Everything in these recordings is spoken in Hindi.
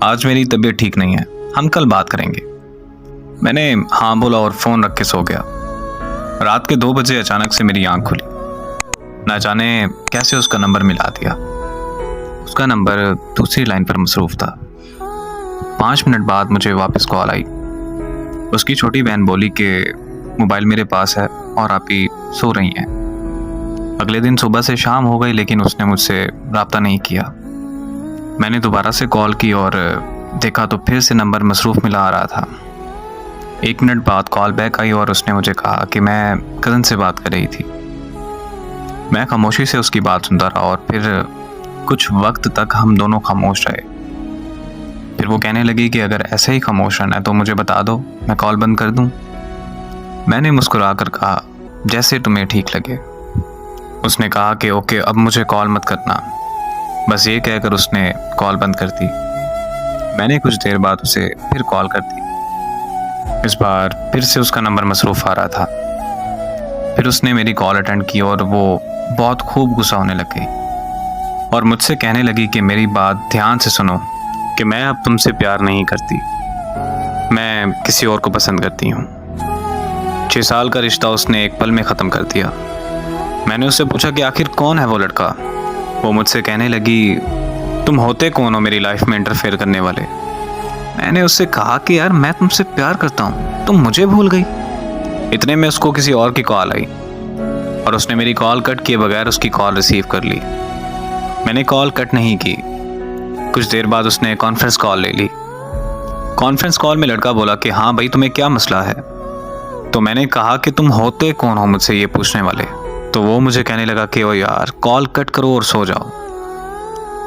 आज मेरी तबीयत ठीक नहीं है, हम कल बात करेंगे। मैंने हाँ बोला और फ़ोन रख के सो गया। रात के 2 बजे अचानक से मेरी आंख खुली। न जाने कैसे उसका नंबर मिला दिया। उसका नंबर दूसरी लाइन पर मसरूफ़ था। 5 मिनट बाद मुझे वापस कॉल आई। उसकी छोटी बहन बोली कि मोबाइल मेरे पास है और आप ही सो रही हैं। अगले दिन सुबह से शाम हो गई लेकिन उसने मुझसे रब्ता नहीं किया। मैंने दोबारा से कॉल की और देखा तो फिर से नंबर मसरूफ़ मिला आ रहा था। 1 मिनट बाद कॉल बैक आई और उसने मुझे कहा कि मैं कज़न से बात कर रही थी। मैं खामोशी से उसकी बात सुनता रहा और फिर कुछ वक्त तक हम दोनों खामोश रहे। फिर वो कहने लगी कि अगर ऐसे ही खामोश रहना है तो मुझे बता दो, मैं कॉल बंद कर दूं। मैंने मुस्कुरा कर कहा, जैसे तुम्हें ठीक लगे। उसने कहा कि ओके, अब मुझे कॉल मत करना। बस ये कहकर उसने कॉल बंद कर दी। मैंने कुछ देर बाद उसे फिर कॉल कर दी। इस बार फिर से उसका नंबर मसरूफ़ आ रहा था। फिर उसने मेरी कॉल अटेंड की और वो बहुत खूब गुस्सा होने लग गई और मुझसे कहने लगी कि मेरी बात ध्यान से सुनो कि मैं अब तुमसे प्यार नहीं करती, मैं किसी और को पसंद करती हूँ। 6 साल का रिश्ता उसने एक पल में ख़त्म कर दिया। मैंने उससे पूछा कि आखिर कौन है वो लड़का। वो मुझसे कहने लगी, तुम होते कौन हो मेरी लाइफ में इंटरफेयर करने वाले। मैंने उससे कहा कि यार मैं तुमसे प्यार करता हूँ, तुम मुझे भूल गई। इतने में उसको किसी और की कॉल आई और उसने मेरी कॉल कट किए बगैर उसकी कॉल रिसीव कर ली। मैंने कॉल कट नहीं की। कुछ देर बाद उसने कॉन्फ्रेंस कॉल ले ली। कॉन्फ्रेंस कॉल में लड़का बोला कि हाँ भाई, तुम्हें क्या मसला है। तो मैंने कहा कि तुम होते कौन हो मुझसे ये पूछने वाले। तो वो मुझे कहने लगा कि ओ यार, कॉल कट करो और सो जाओ।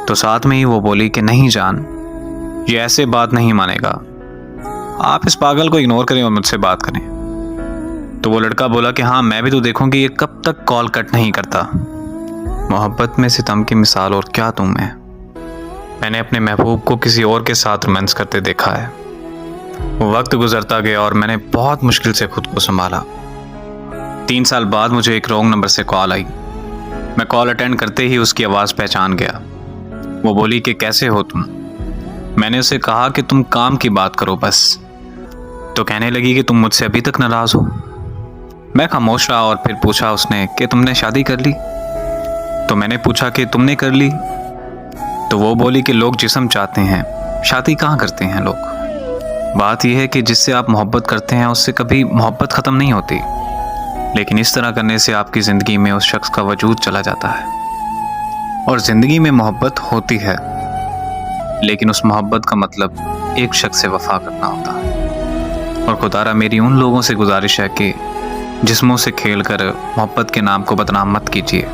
तो साथ में ही वो बोली कि नहीं जान, ये ऐसे बात नहीं मानेगा, आप इस पागल को इग्नोर करें और मुझसे बात करें। तो वो लड़का बोला कि हाँ, मैं भी तो देखूंगी ये कब तक कॉल कट नहीं करता। मोहब्बत में सितम की मिसाल और क्या तुम है। मैंने अपने महबूब को किसी और के साथ रोमांस करते देखा है। वो वक्त गुजरता गया और मैंने बहुत मुश्किल से खुद को संभाला। 3 साल बाद मुझे एक रॉन्ग नंबर से कॉल आई। मैं कॉल अटेंड करते ही उसकी आवाज़ पहचान गया। वो बोली कि कैसे हो तुम। मैंने उसे कहा कि तुम काम की बात करो बस। तो कहने लगी कि तुम मुझसे अभी तक नाराज़ हो। मैं खामोश रहा और फिर पूछा उसने कि तुमने शादी कर ली। तो मैंने पूछा कि तुमने कर ली। तो वो बोली कि लोग जिस्म चाहते हैं, शादी कहाँ करते हैं लोग। बात यह है कि जिससे आप मोहब्बत करते हैं उससे कभी मोहब्बत ख़त्म नहीं होती, लेकिन इस तरह करने से आपकी ज़िंदगी में उस शख्स का वजूद चला जाता है। और ज़िंदगी में मोहब्बत होती है, लेकिन उस मोहब्बत का मतलब एक शख्स से वफा करना होता है। और खुदारा मेरी उन लोगों से गुजारिश है कि जिस्मों से खेलकर मोहब्बत के नाम को बदनाम मत कीजिए।